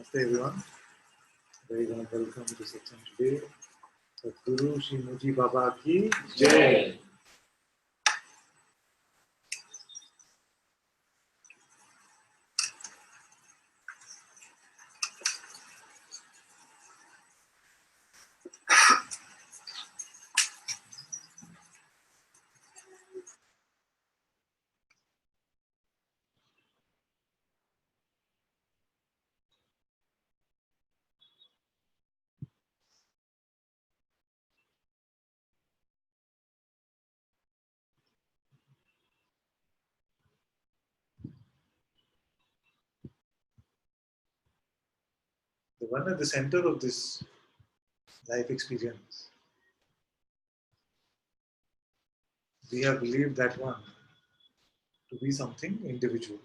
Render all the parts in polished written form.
Namaste everyone. Very warm welcome to Satsang today. Guru Shri Muji Baba ki Jai. The one at the center of this life experience, we have believed that one to be something individual.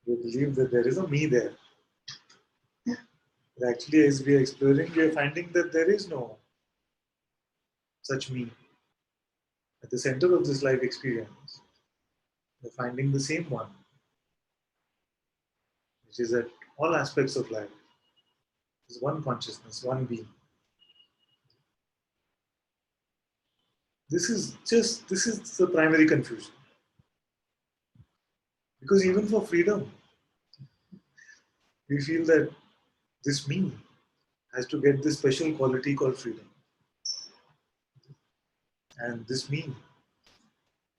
We believe that there is a me there. But actually, as we are exploring, we are finding that there is no such me. At the center of this life experience, we are finding the same one, which is at all aspects of life. Is one consciousness, one being. This is the primary confusion. Because even for freedom, we feel that this me has to get this special quality called freedom. And this me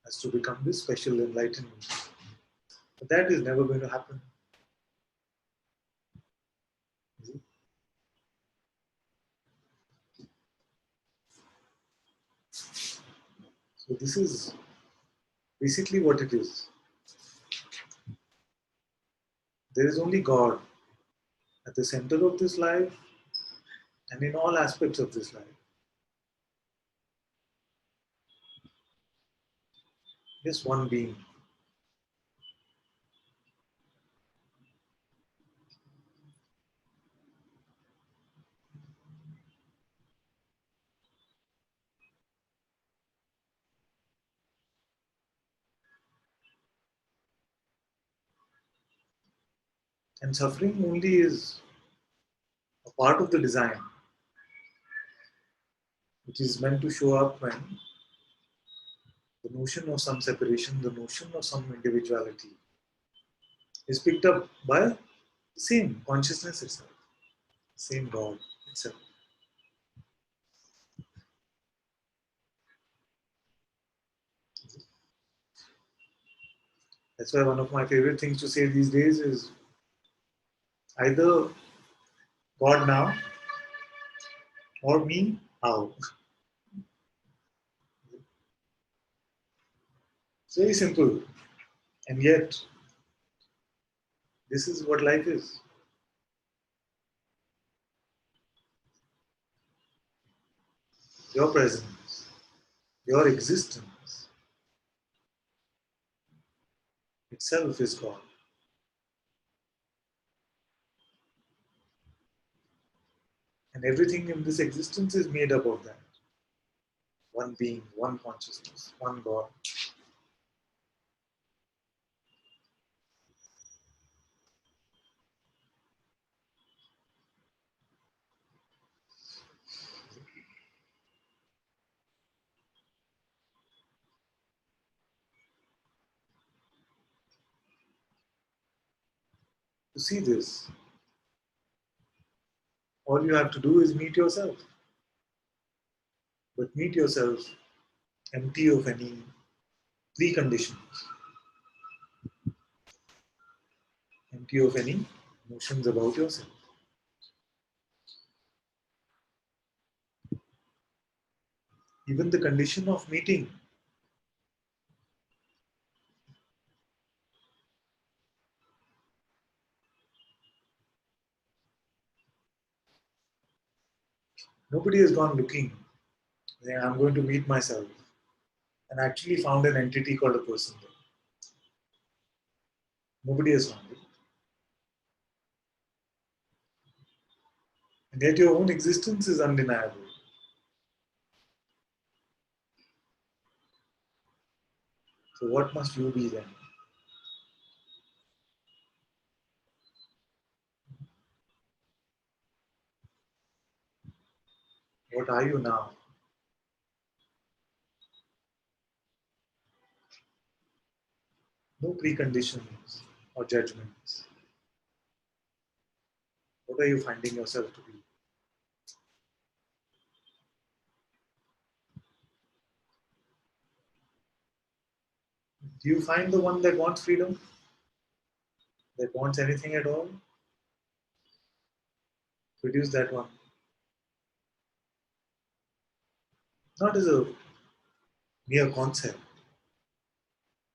has to become this special enlightenment. But that is never going to happen. So this is basically what it is. There is only God at the center of this life and in all aspects of this life. Just one being. And suffering only is a part of the design, which is meant to show up when the notion of some separation, the notion of some individuality is picked up by the same consciousness itself, same God itself. That's why one of my favorite things to say these days is either God now or me how. It's very simple. And yet, this is what life is. Your presence, your existence itself is God. And everything in this existence is made up of that. One being, one consciousness, one God. To see this, all you have to do is meet yourself. But meet yourself empty of any preconditions, empty of any notions about yourself. Even the condition of meeting nobody has gone looking, saying, I'm going to meet myself, and actually found an entity called a person there. Nobody has found it. And yet your own existence is undeniable. So what must you be then? What are you now? No preconditions or judgments. What are you finding yourself to be? Do you find the one that wants freedom? That wants anything at all? Produce that one. Not as a mere concept,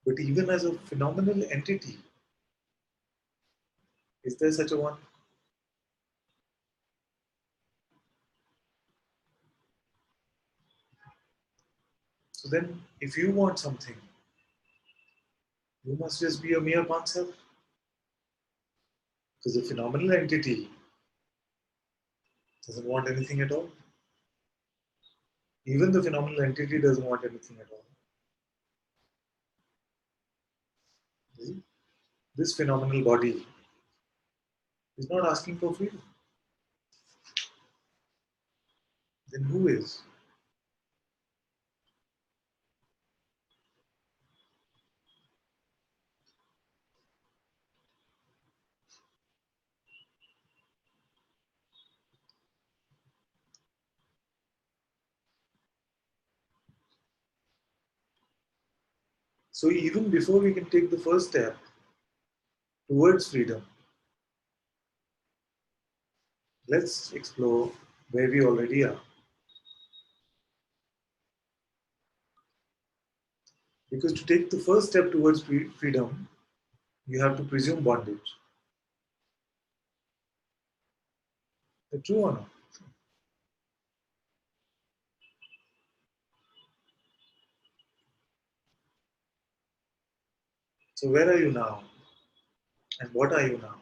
but even as a phenomenal entity. Is there such a one? So then, if you want something, you must just be a mere concept. Because the phenomenal entity doesn't want anything at all. Even the phenomenal entity doesn't want anything at all. See? This phenomenal body is not asking for freedom. Then who is? So even before we can take the first step towards freedom, let's explore where we already are. Because to take the first step towards freedom, you have to presume bondage. The true or not? So where are you now? And what are you now?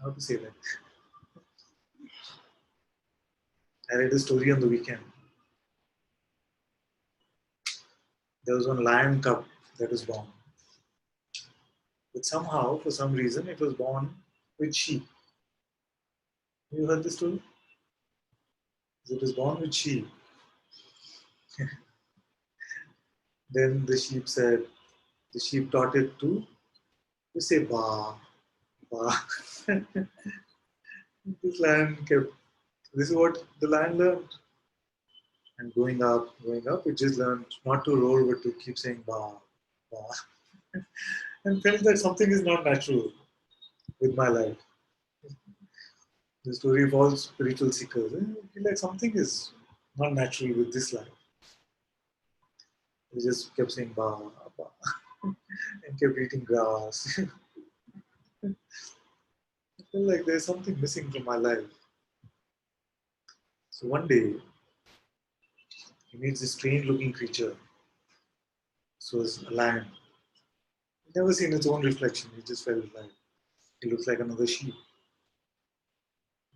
How to say that? I read a story on the weekend. There was one lion cub that was born. But somehow, for some reason, it was born with sheep. You heard the story? It was born with sheep. Then the sheep taught it to say ba, ba. This is what the lion learned. And going up, it just learned not to roll, but to keep saying ba, ba. And felt that something is not natural with my life. The story of all spiritual seekers. I feel like something is not natural with this life. He just kept saying ba, ba, and kept eating grass. I feel like there's something missing from my life. So one day, he meets this strange looking creature. So it's a lion. He'd never seen its own reflection. He just felt like he looks like another sheep.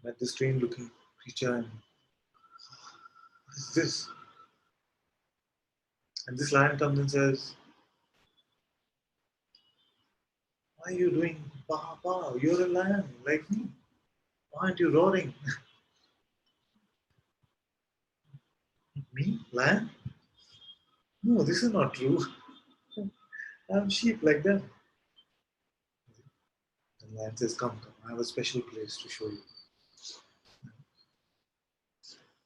Met this strange looking creature, and what is this? And this lion comes and says, why are you doing ba ba? You're a lion like me. Why aren't you roaring? Me? Lion? No, this is not true. I'm sheep like them. And lion says, come, come, I have a special place to show you.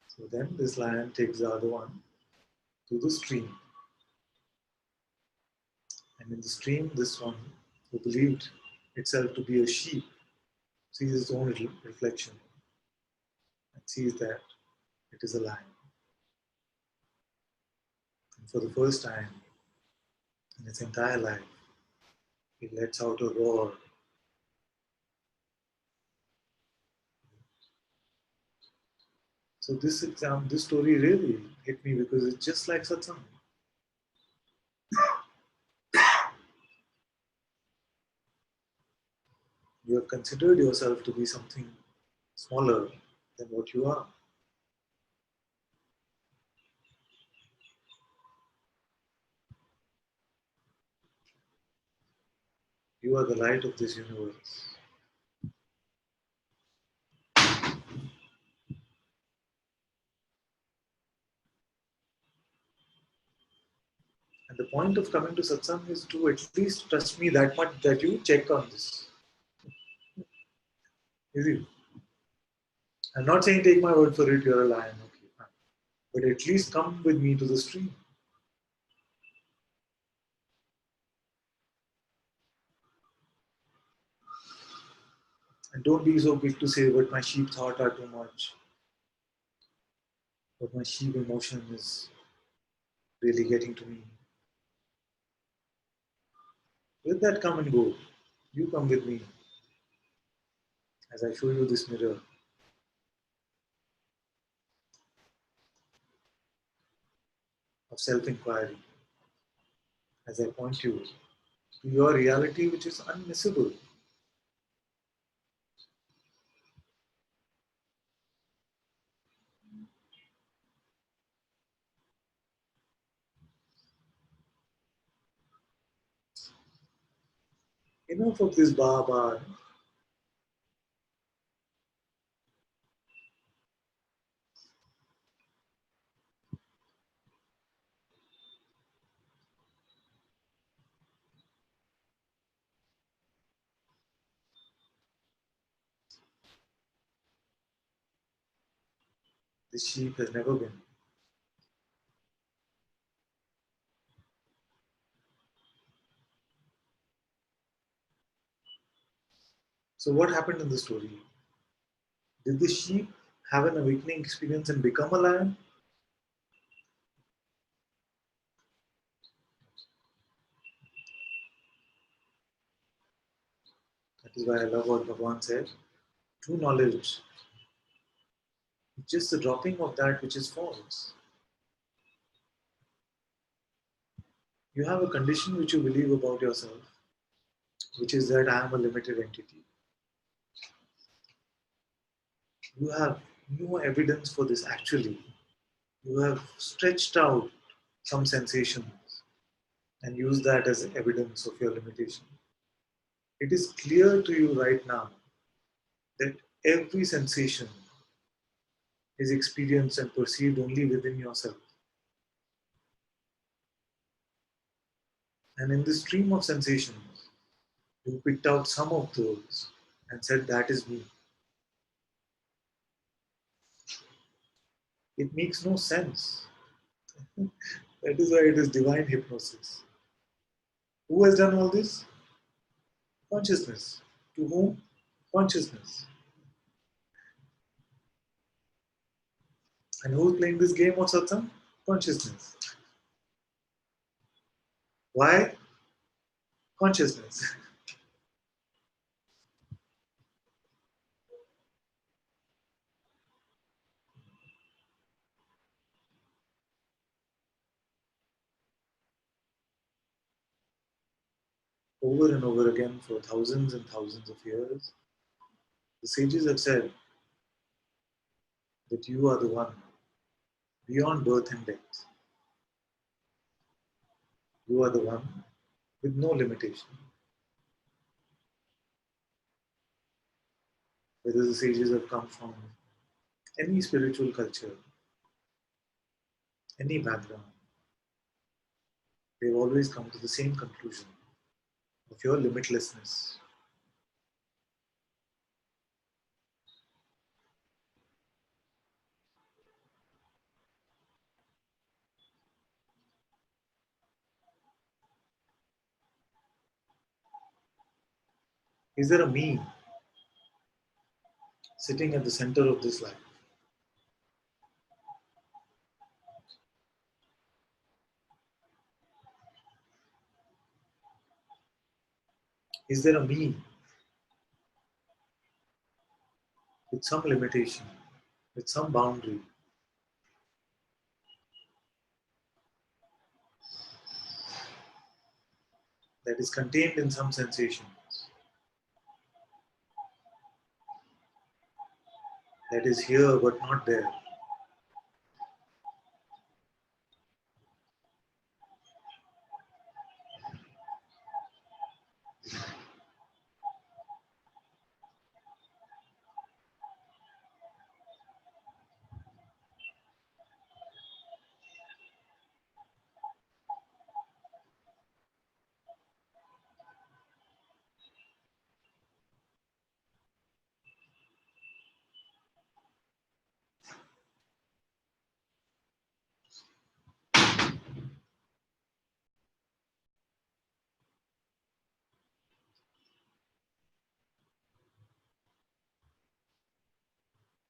So then this lion takes the other one to the stream. And in the stream, this one, who believed itself to be a sheep, sees its own reflection and sees that it is a lion. And for the first time in its entire life, it lets out a roar. So this story really hit me because it's just like Satsang. You have considered yourself to be something smaller than what you are. You are the light of this universe. And the point of coming to satsang is to at least trust me that much that you check on this. Is it? I'm not saying take my word for it, you're a lion, okay, fine. But at least come with me to the stream. And don't be so quick to say what my sheep thought are too much, what my sheep emotion is really getting to me. Let that come and go. You come with me as I show you this mirror of self-inquiry, as I point you to your reality which is unmissable. Enough of this bar. This sheep has never been. So what happened in the story? Did the sheep have an awakening experience and become a lion? That is why I love what Bhagavan said. True knowledge is just the dropping of that which is false. You have a condition which you believe about yourself, which is that I am a limited entity. You have no evidence for this actually. You have stretched out some sensations and used that as evidence of your limitation. It is clear to you right now that every sensation is experienced and perceived only within yourself. And in the stream of sensations, you picked out some of those and said, that is me. It makes no sense. That is why it is divine hypnosis. Who has done all this? Consciousness. To whom? Consciousness. And who's playing this game of satsang? Consciousness. Why? Consciousness. Over and over again for thousands and thousands of years, the sages have said that you are the one beyond birth and death. You are the one with no limitation. Whether the sages have come from any spiritual culture, any background, they've always come to the same conclusion of your limitlessness. Is there a me sitting at the center of this life? Is there a me with some limitation, with some boundary that is contained in some sensations? that is here but not there.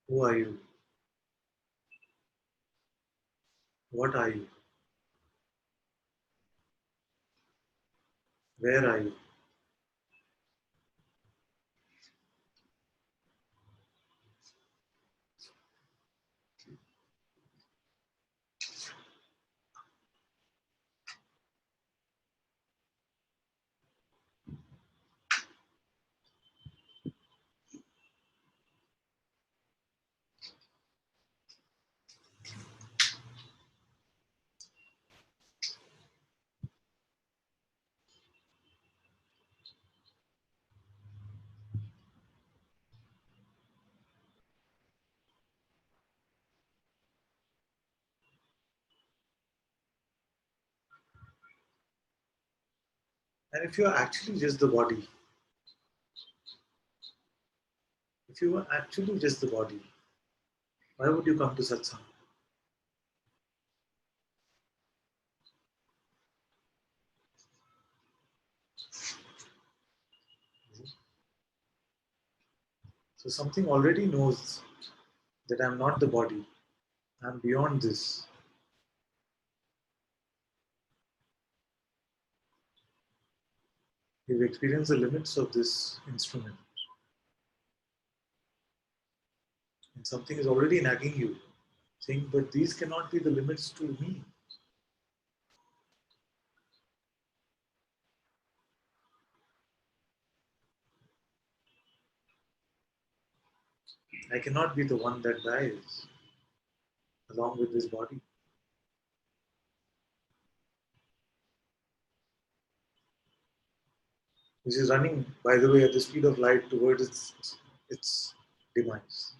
Who are you? What are you? Where are you? And if you are actually just the body, if you were actually just the body, why would you come to Satsang? So something already knows that I'm not the body. I'm beyond this. You've experienced the limits of this instrument. And something is already nagging you, saying, but these cannot be the limits to me. I cannot be the one that dies along with this body. Which is running, by the way, at the speed of light towards its demise.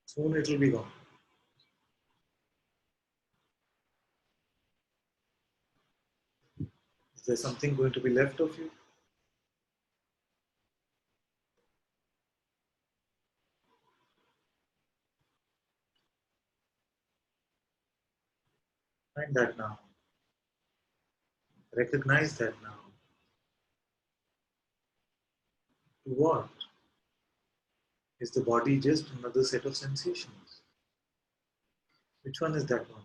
Soon it will be gone. Is there something going to be left of you? Find that now. Recognize that now. To what? Is the body just another set of sensations? Which one is that one?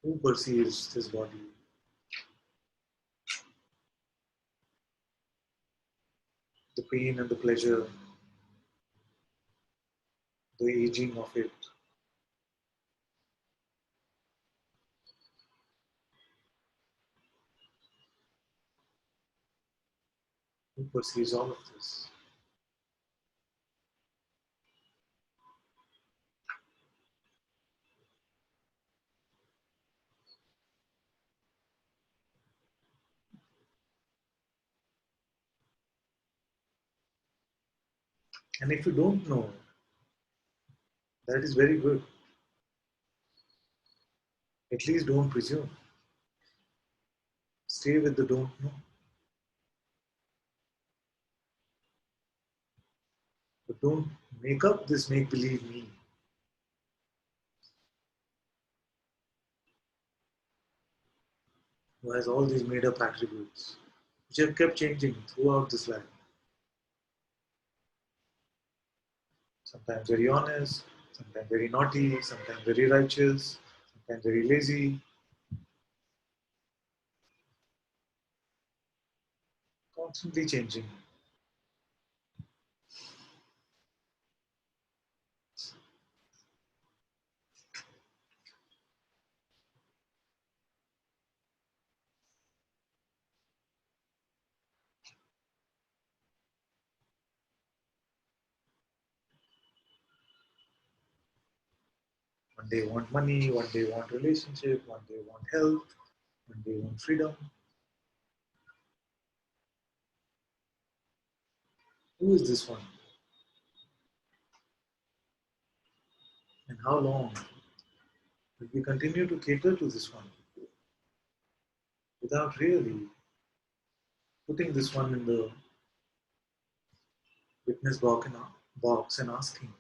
Who perceives this body? The pain and the pleasure, the aging of it. Who perceives all of this? And if you don't know, that is very good. At least don't presume. Stay with the don't know. But don't make up this make-believe me. Who has all these made-up attributes, which have kept changing throughout this life. Sometimes very honest, sometimes very naughty, sometimes very righteous, sometimes very lazy, constantly changing. One day want money, one day want relationship, one day want health, one day want freedom. Who is this one? And how long will we continue to cater to this one without really putting this one in the witness box and asking,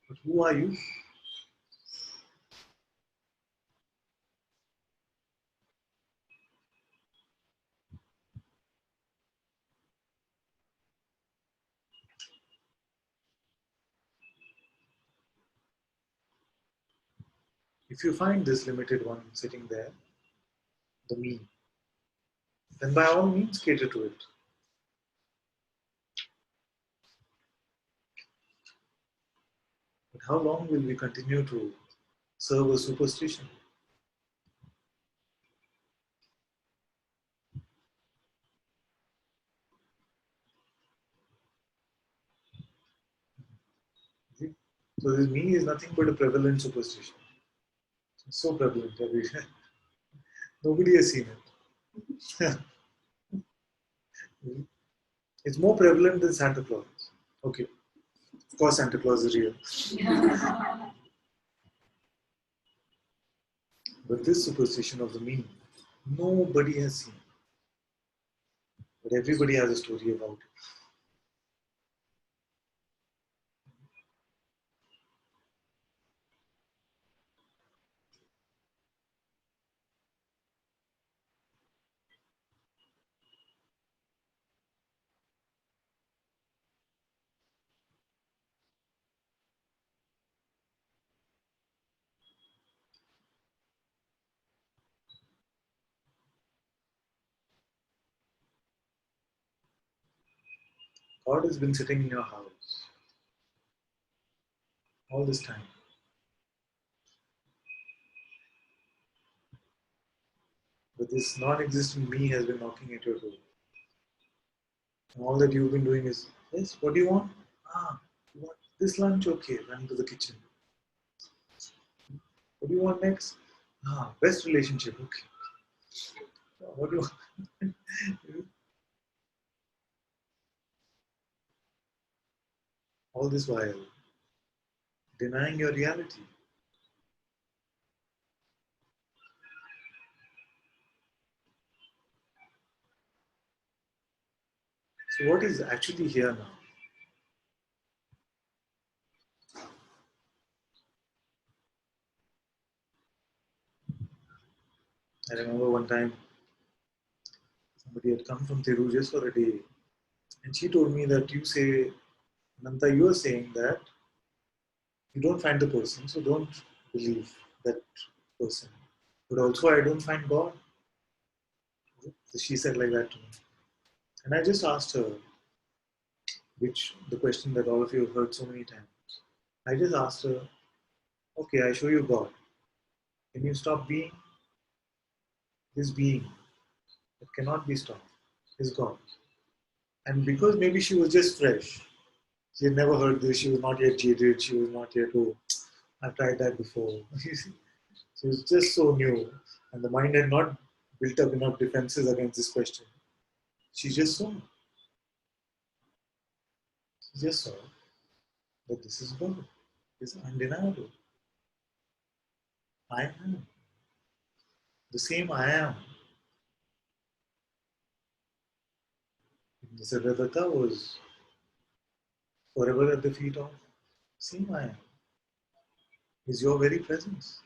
but who are you? If you find this limited one sitting there, the me, then by all means cater to it. But how long will we continue to serve a superstition? See? So this me is nothing but a prevalent superstition. It's so prevalent everywhere. Nobody has seen it. It's more prevalent than Santa Claus. Okay, of course Santa Claus is real. But this superstition of the me, nobody has seen. But everybody has a story about it. God has been sitting in your house all this time. But this non-existent me has been knocking at your door. And all that you've been doing is, yes, what do you want? Ah, you want this lunch? Okay, run to the kitchen. What do you want next? Ah, best relationship. Okay. What do you want? All this while denying your reality. So what is actually here now? I remember one time somebody had come from Thiru just for a day, and she told me that you say, Ananta, you are saying that you don't find the person, so don't believe that person. But also, I don't find God. So she said like that to me. And I just asked her, which the question that all of you have heard so many times. I just asked her, okay, I show you God. Can you stop being? This being that cannot be stopped is God. And because maybe she was just fresh, she had never heard this, she was not yet jaded, she was not yet, oh, I've tried that before. She was just so new, and the mind had not built up enough defenses against this question. She just saw. She just saw that this is God. It's undeniable. I am. The same I am. Nisargadatta was forever at the feet of same I am. Is your very presence.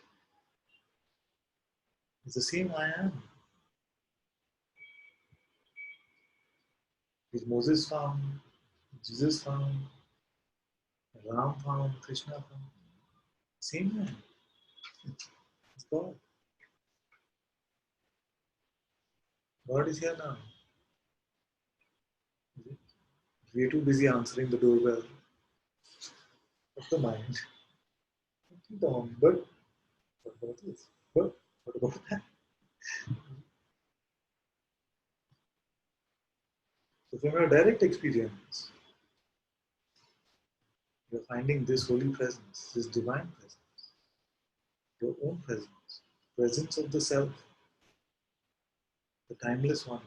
It's the same I am. Is Moses found, Jesus found, Ram found, Krishna found. Same I am. It's God. God is here now. we're too busy answering the doorbell of the mind. Down, but what about this? But what about that? So from your direct experience, you're finding this holy presence, this divine presence, your own presence, presence of the self, the timeless one.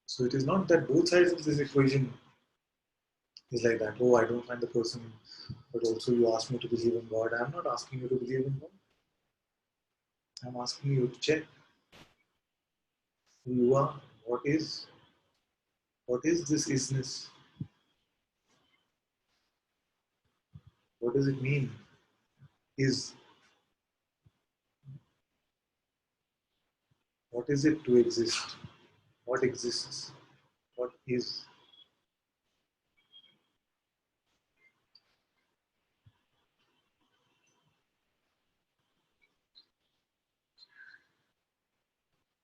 So it is not that both sides of this equation is like that. Oh, I don't find the person, but also you ask me to believe in God. I'm not asking you to believe in God. I'm asking you to check who you are. What is this isness? What does it mean? Is what is it to exist? What exists? What is?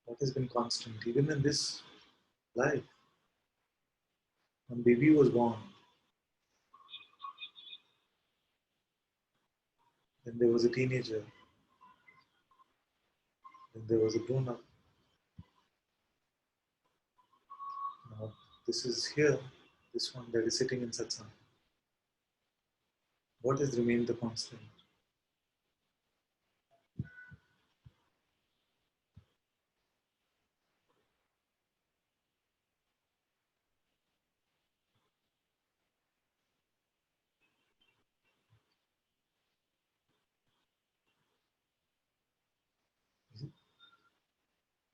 What has been constant? Even in this life, when baby was born, then there was a teenager, then there was a grown-up. Now this is here, this one that is sitting in Satsang. What has remained the constant?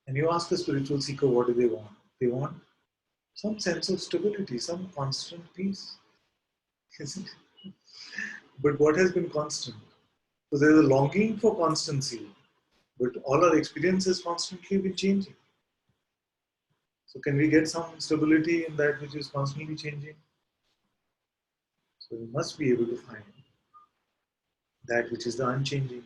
And you ask a spiritual seeker, what do they want? They want some sense of stability, some constant peace. Isn't it? But what has been constant? So there is a longing for constancy, but all our experience has constantly been changing. So can we get some stability in that which is constantly changing? So we must be able to find that which is the unchanging.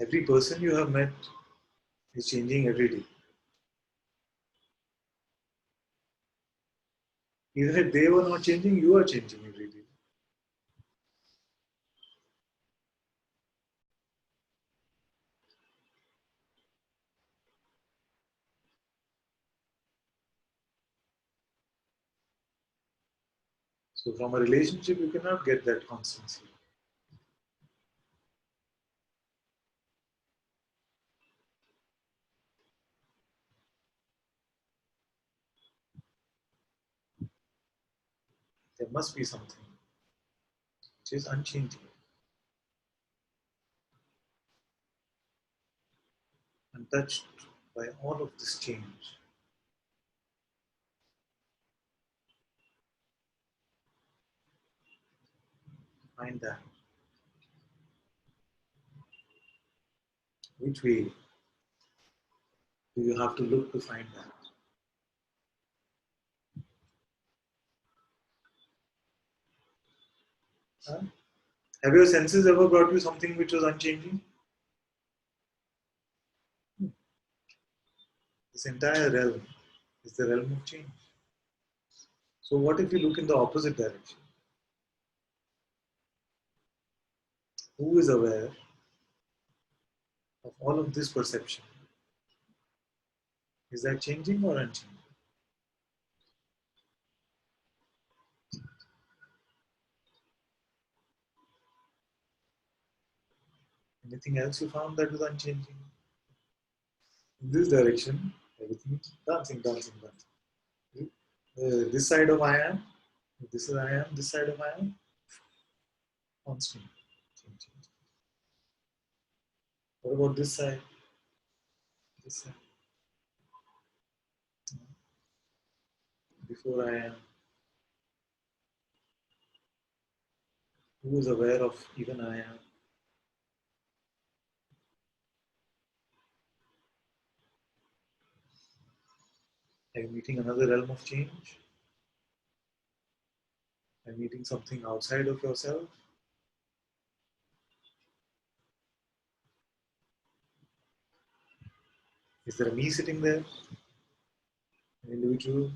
Every person you have met is changing every day. Even if they were not changing, you are changing every day. So from a relationship, you cannot get that constancy. There must be something which is unchanging, untouched by all of this change. Find that. Which way do you have to look to find that? Huh? Have your senses ever brought you something which was unchanging? This entire realm is the realm of change. So what if you look in the opposite direction? Who is aware of all of this perception? Is that changing or unchanging? Anything else you found that was unchanging? In this direction, everything is dancing, dancing, dancing. This side of I am, this is I am, this side of I am, constant. Change, change. What about this side? This side. Before I am, Who is aware of even I am? Are you meeting another realm of change? Are you meeting something outside of yourself? Is there a me sitting there? An individual?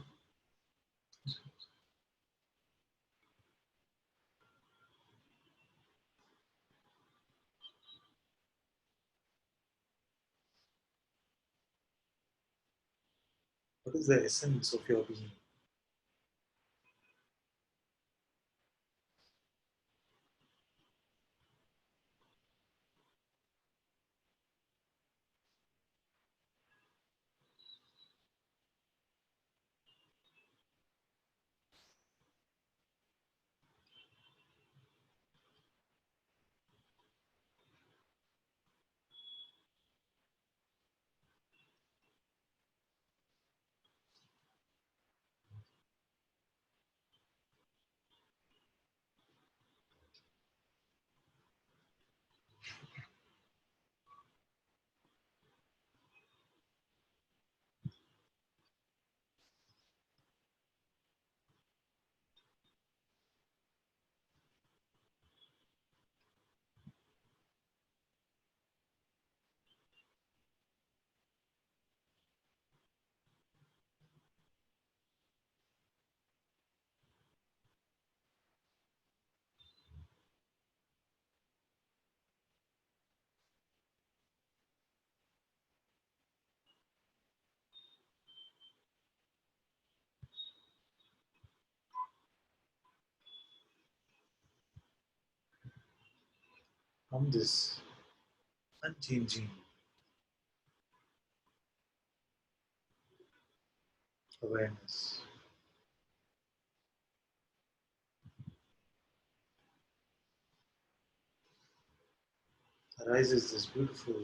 What is the essence of your being? From this unchanging awareness, arises this beautiful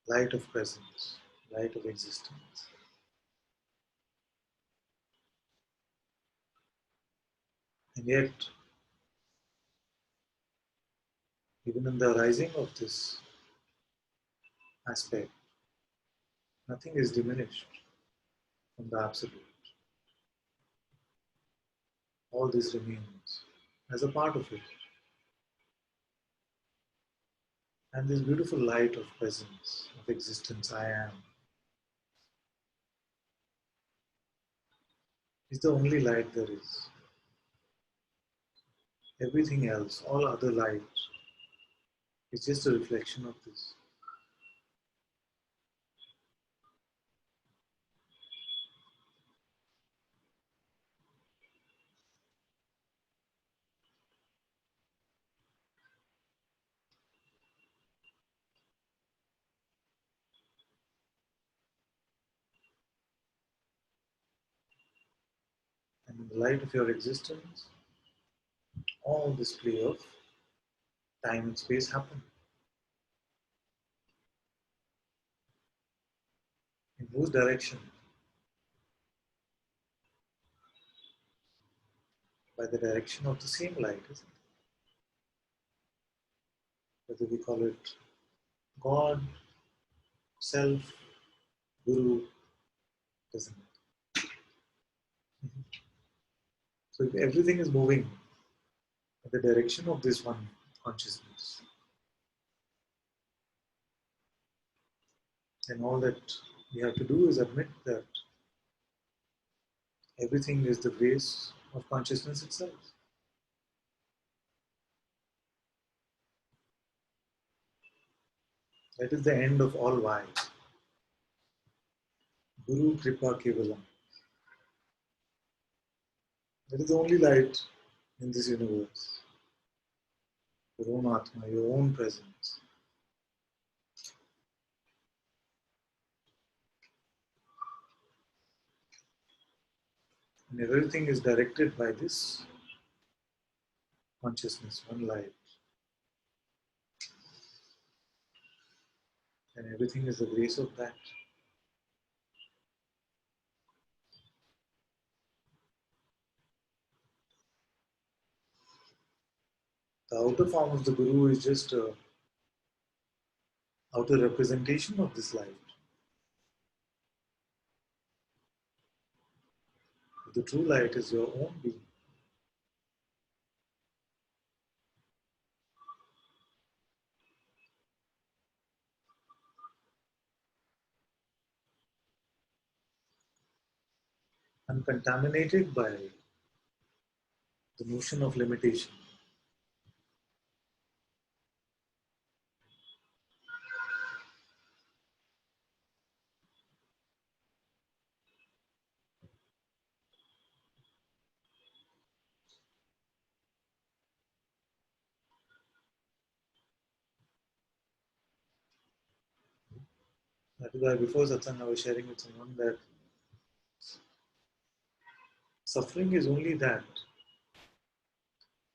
light of presence, light of existence. And yet, even in the arising of this aspect, nothing is diminished from the absolute. All this remains as a part of it. And this beautiful light of presence, of existence, I am, is the only light there is. Everything else, all other light, is just a reflection of this. And in the light of your existence, all this play of time and space happen. In whose direction? By the direction of the same light, isn't it? Whether we call it God, Self, Guru, doesn't matter. So if everything is moving in the direction of this one consciousness, then all that we have to do is admit that everything is the grace of consciousness itself. That is the end of all why. Guru Kripa Kevalam. That is the only light in this universe. Your own Atma, your own presence. And everything is directed by this consciousness, one light. And everything is the grace of that. The outer form of the Guru is just a outer representation of this light. The true light is your own being. Uncontaminated by the notion of limitation. That is why before Satsang I was sharing with someone that suffering is only that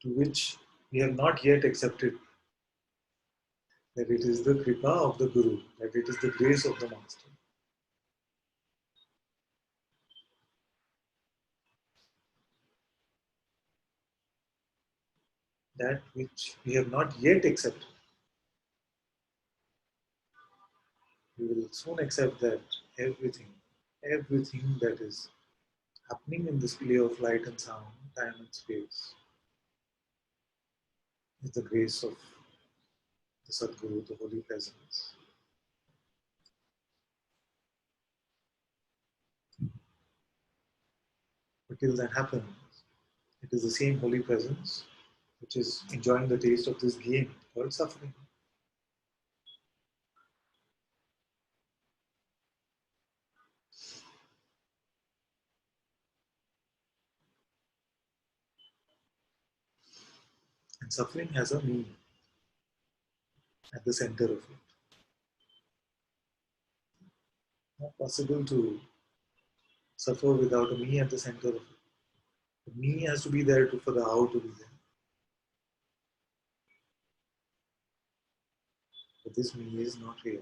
to which we have not yet accepted that it is the kripa of the Guru, that it is the grace of the Master. That which we have not yet accepted, we will soon accept that everything that is happening in this play of light and sound, time and space, is the grace of the Sadguru, the Holy Presence. But till that happens, it is the same Holy Presence which is enjoying the taste of this game called suffering. And suffering has a me at the center of it. Not possible to suffer without a me at the center of it. The me has to be there for the how to be there. But this me is not real.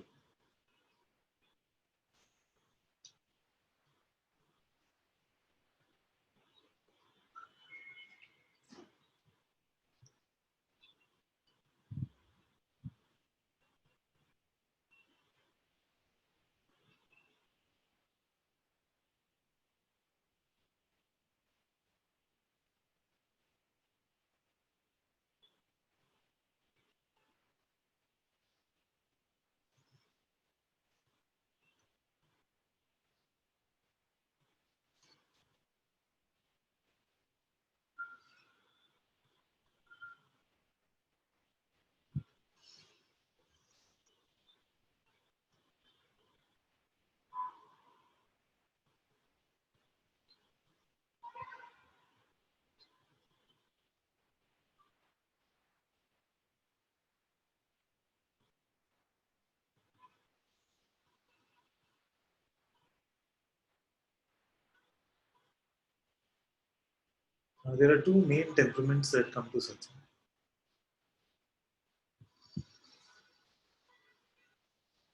Now, there are two main temperaments that come to Satsang.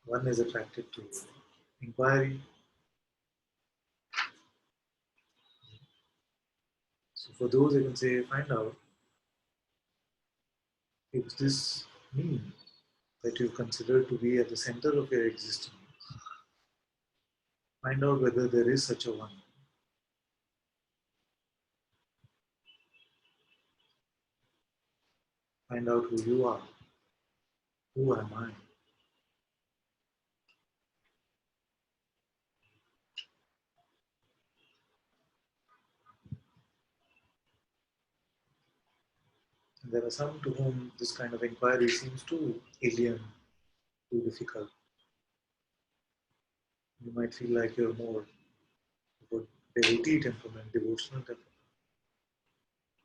One is attracted to inquiry. So for those, I can say, find out if this me that you consider to be at the center of your existence, find out whether there is such a one. Find out who you are. Who am I? And there are some to whom this kind of inquiry seems too alien, too difficult. You might feel like you're more of a devotee temperament, devotional temperament.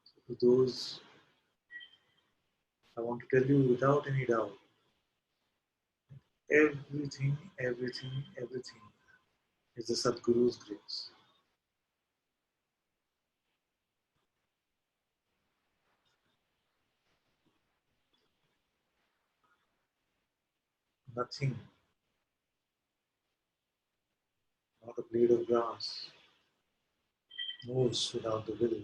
So to those, I want to tell you without any doubt, everything is the Sadguru's grace. Nothing, not a blade of grass, moves without the will.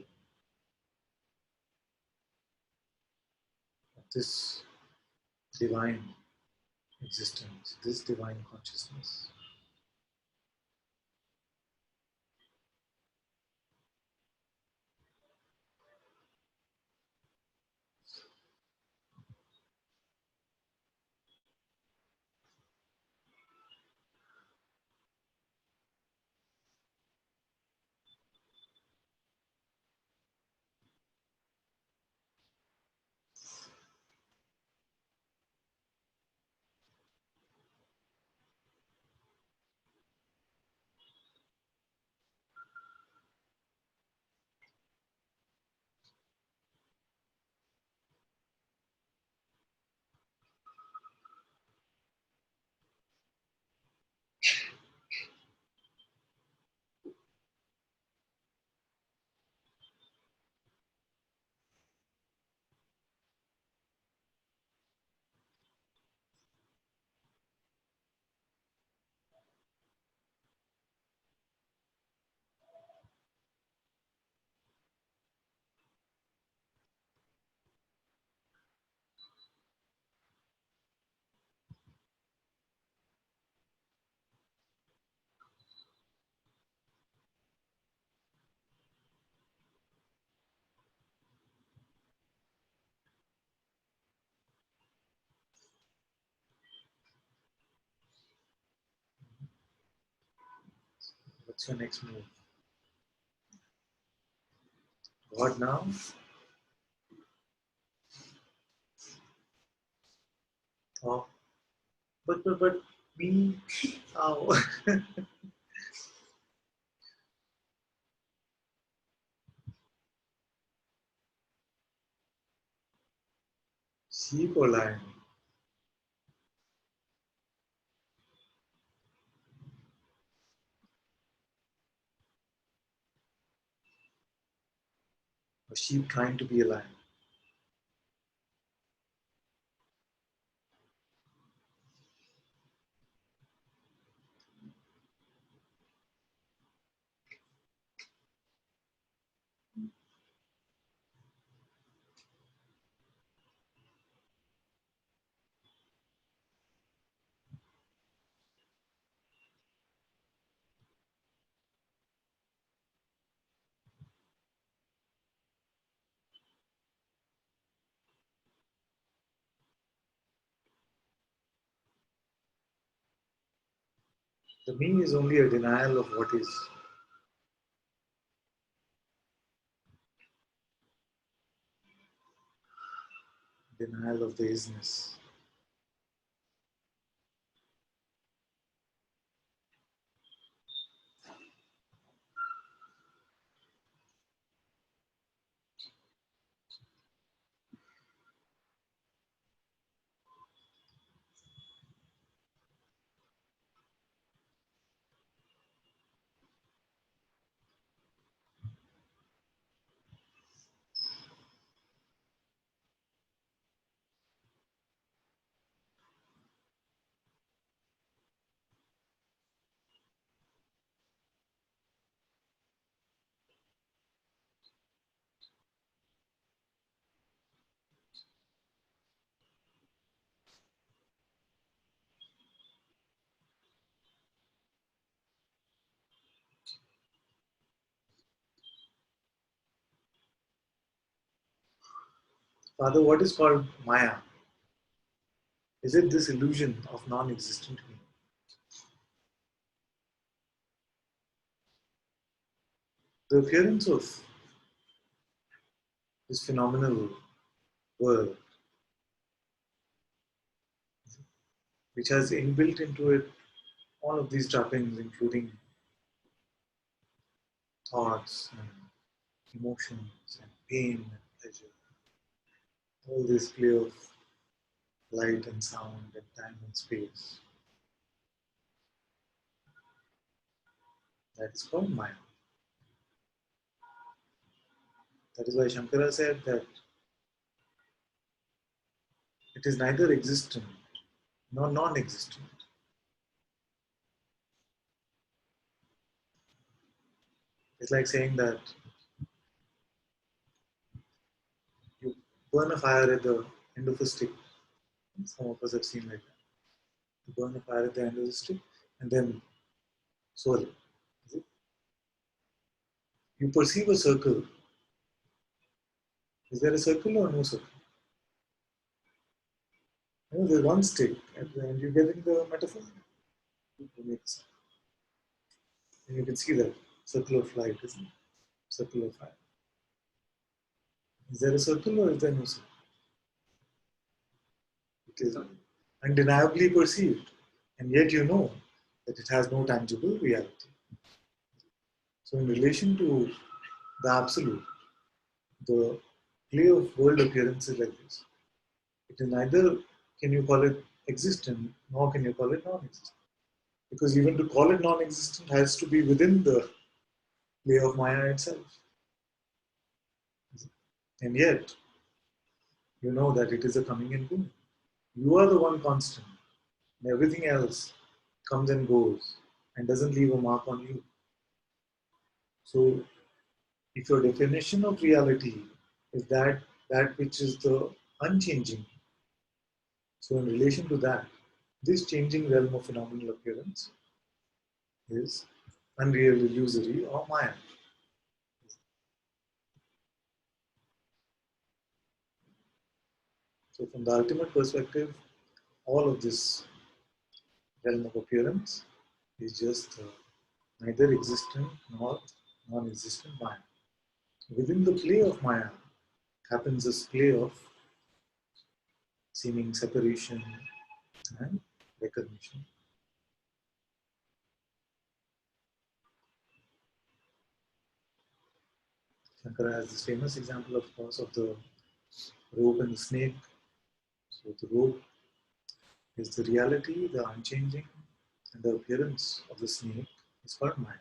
this divine existence, this divine consciousness. What's your next move? God now? Oh, but me? How? Sheep or lion? A sheep trying to be a lion? The me is only a denial of what is. Denial of the isness. Father, what is called Maya? Is it this illusion of non-existent me? The appearance of this phenomenal world, which has inbuilt into it all of these trappings, including thoughts and emotions and pain and pleasure, all this play of light and sound and time and space. That is called Maya. That is why Shankara said that it is neither existent nor non-existent. It's like saying that you burn a fire at the end of a stick. Some of us have seen like that. You burn a fire at the end of the stick and then swirl it. Is it? You perceive a circle. Is there a circle or no circle? You know, there's one stick, and you get in the metaphor. You make a circle. And you can see that circle of light, isn't it? Circle of fire. Is there a circle or is there no circle? It is undeniably perceived, and yet you know that it has no tangible reality. So, in relation to the absolute, the play of world appearances like this, it is neither can you call it existent nor can you call it non-existent. Because even to call it non-existent has to be within the play of Maya itself. And yet, you know that it is a coming and going. You are the one constant, and everything else comes and goes and doesn't leave a mark on you. So, if your definition of reality is that which is the unchanging, so in relation to that, this changing realm of phenomenal appearance is unreal, illusory, or Maya. So, from the ultimate perspective, all of this realm of appearance is just neither existent nor non-existent Maya. Within the play of Maya happens this play of seeming separation and recognition. Shankara has this famous example, of course, of the rope and the snake. So the rope is the reality, the unchanging, and the appearance of the snake is called Maya.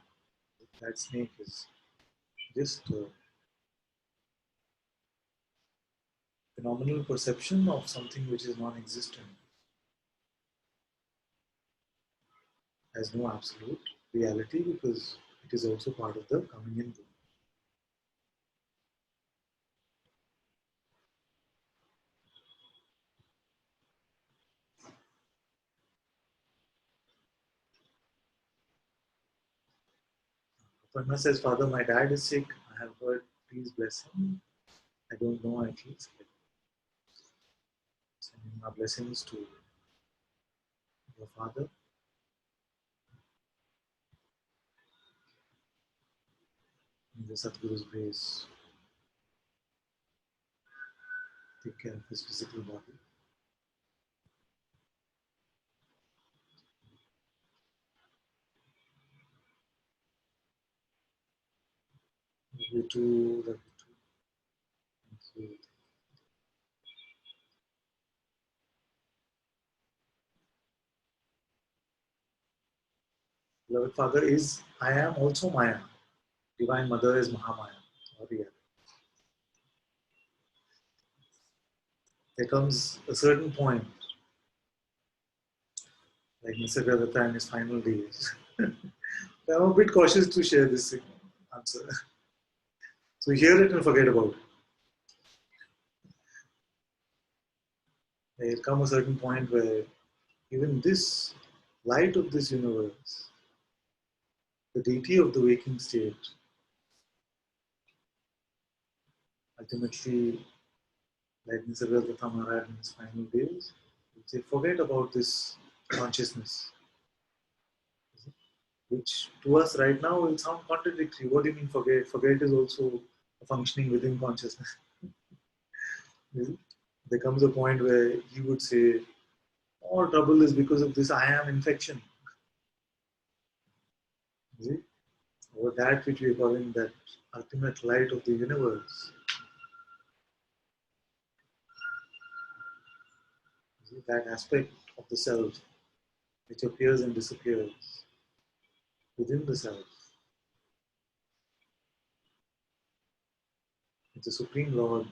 That snake is just a phenomenal perception of something which is non-existent, has no absolute reality because it is also part of the coming and going. Aparna says, Father, my dad is sick. I have heard, please bless him. I don't know, I feel sick. Sending our blessings to your father. May the Satguru's grace take care of his physical body. Love you too, love you too. Thank you. Beloved Father is, I am also Maya. Divine Mother is Mahamaya, or reality. There comes a certain point, like Mr. Gravata in his final days. I'm a bit cautious to share this answer. So hear it and forget about it. There comes a certain point where even this light of this universe, the deity of the waking state, ultimately, like Mr. Gravata Maharaj in his final days, would say, forget about this consciousness, which to us right now will sound contradictory. What do you mean forget? Forget is also a functioning within consciousness. There comes a point where he would say, all trouble is because of this I am infection. Or that which we are calling that ultimate light of the universe. That aspect of the self which appears and disappears within the self. It's the Supreme Lord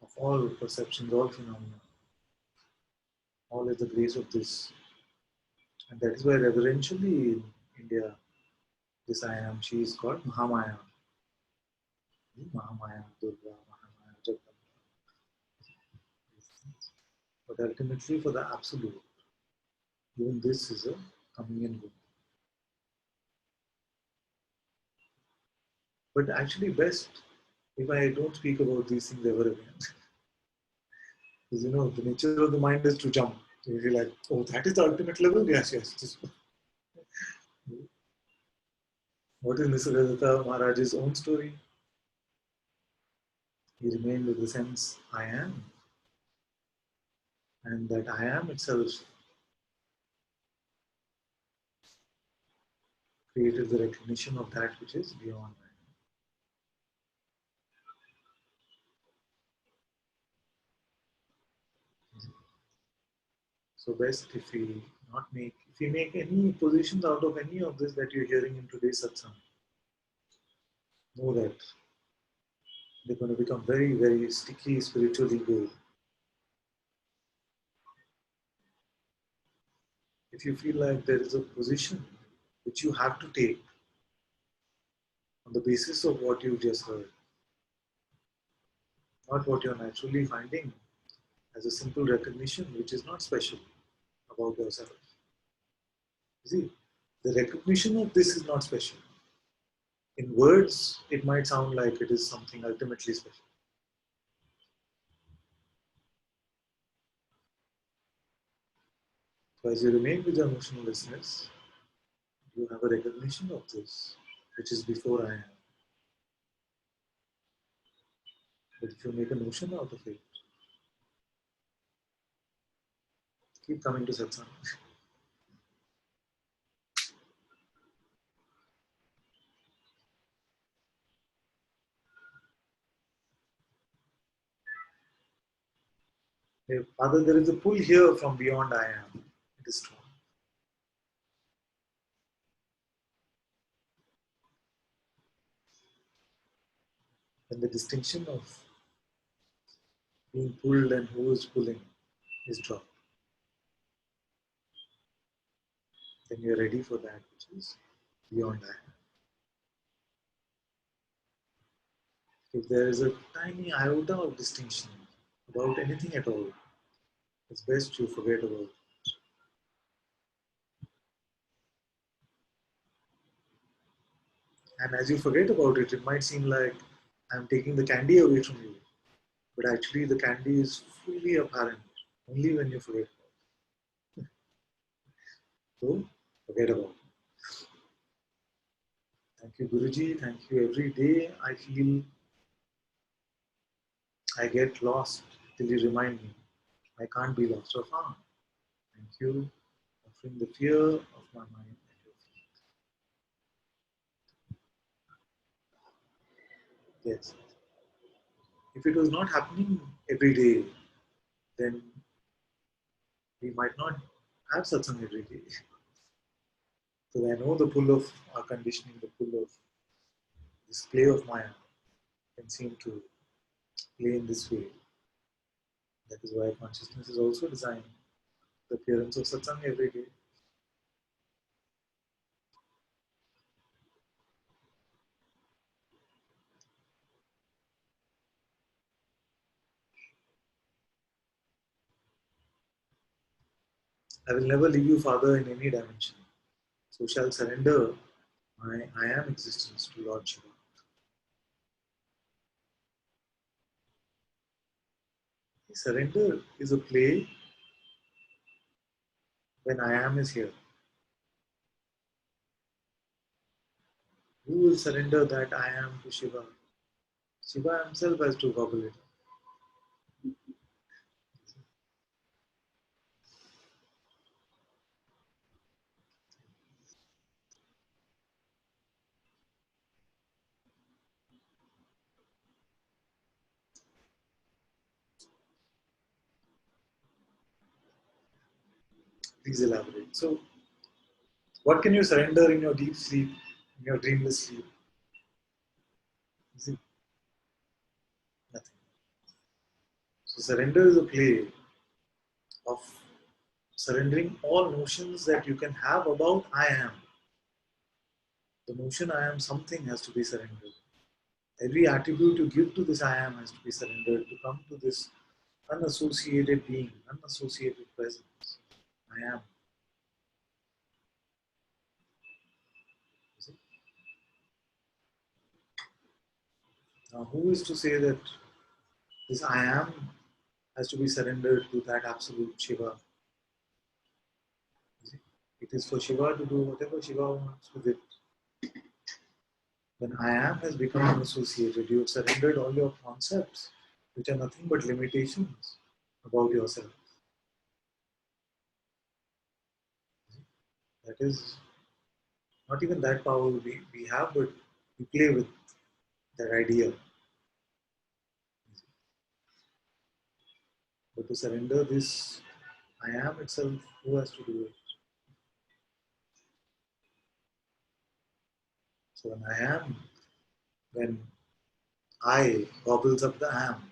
of all perceptions, all phenomena. All is the grace of this. And that is why reverentially in India, this I am, she is called Mahamaya. Mahamaya, Durga, Mahamaya, Jagdamba. But ultimately, for the absolute, even this is a coming and going. But actually, best if I don't speak about these things ever again. Because the nature of the mind is to jump. So you feel like, oh, that is the ultimate level? Yes, yes. What is Nisargadatta Maharaj's own story? He remained with the sense, I am. And that I am itself created the recognition of that which is beyond I am. So best if we make any positions out of any of this that you're hearing in today's satsang, know that they're going to become very, very sticky spiritual ego. If you feel like there is a position which you have to take on the basis of what you just heard, not what you're naturally finding as a simple recognition which is not special about yourself. You see, the recognition of this is not special. In words, it might sound like it is something ultimately special. So as you remain with your emotional listeners, you have a recognition of this, which is before I am. But if you make a notion out of it, keep coming to satsang. Father, there is a pull here from beyond I am. It is strong. When the distinction of being pulled and who is pulling is dropped, then you are ready for that which is beyond I am. If there is a tiny iota of distinction about anything at all, it's best you forget about it. And as you forget about it, it might seem like I'm taking the candy away from you. But actually, the candy is fully apparent only when you forget about it. So, forget about it. Thank you, Guruji. Thank you. Every day I feel I get lost till you remind me. I can't be lost or found. Thank you. Offering the fear of my mind at your feet. Yes. If it was not happening every day, then we might not have satsang every day. So I know the pull of our conditioning, the pull of this play of Maya can seem to play in this way. That is why consciousness is also designed the appearance of satsang every day. I will never leave you, Father, in any dimension. So shall surrender my I am existence to Lord Shiva. Surrender is a play when I am is here. Who will surrender that I am to Shiva? Shiva himself has to gobble it. Please elaborate. So, what can you surrender in your deep sleep, in your dreamless sleep? Is it nothing? So, surrender is a play of surrendering all notions that you can have about I am. The notion I am something has to be surrendered. Every attribute you give to this I am has to be surrendered to come to this unassociated being, unassociated presence. I am. You see? Now, who is to say that this I am has to be surrendered to that absolute Shiva? You see? It is for Shiva to do whatever Shiva wants with it. When I am has become unassociated, you have surrendered all your concepts, which are nothing but limitations about yourself. That is not even that power we have, but we play with that idea. But to surrender this I am itself, who has to do it? So when I gobbles up the am,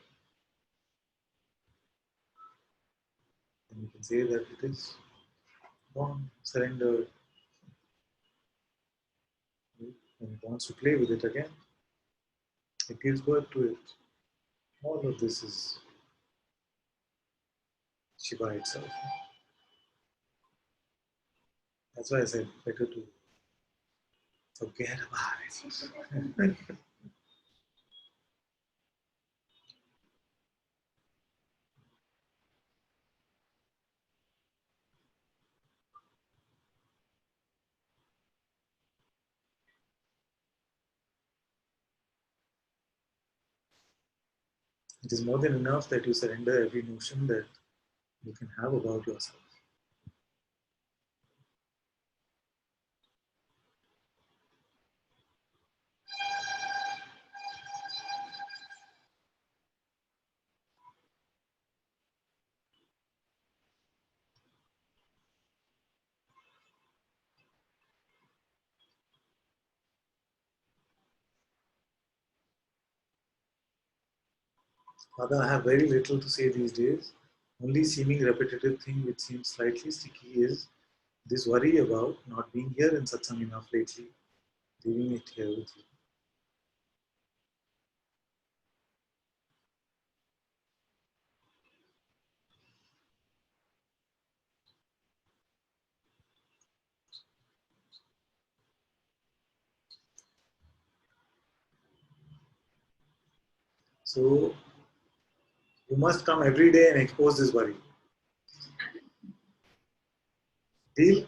then you can say that it is gone, surrendered. When it wants to play with it again, it gives birth to it. All of this is Shiva itself. That's why I said better to forget about it. It is more than enough that you surrender every notion that you can have about yourself. Father, I have very little to say these days. Only seeming repetitive thing which seems slightly sticky is this worry about not being here in satsang enough lately, leaving it here with you. So you must come every day and expose this worry. Deal?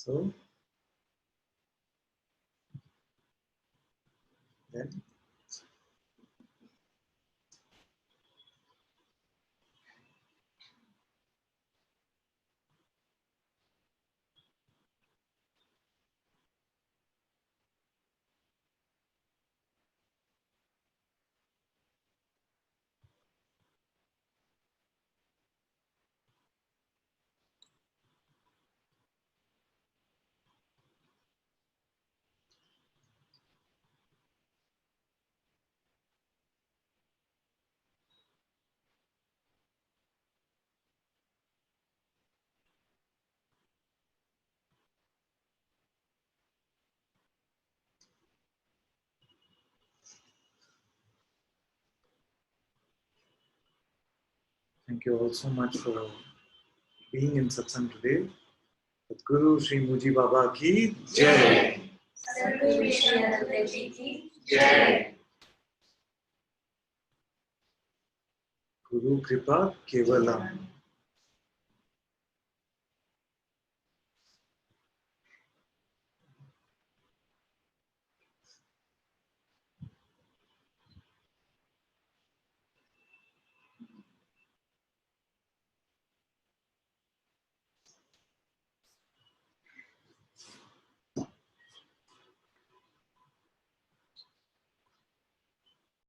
So then Thank you all so much for being in Satsang today. Guru Sri Muji Baba ki Jai. Sadhguru Shri Ananta-Ji ki Jai. Guru Kripa Kevalam.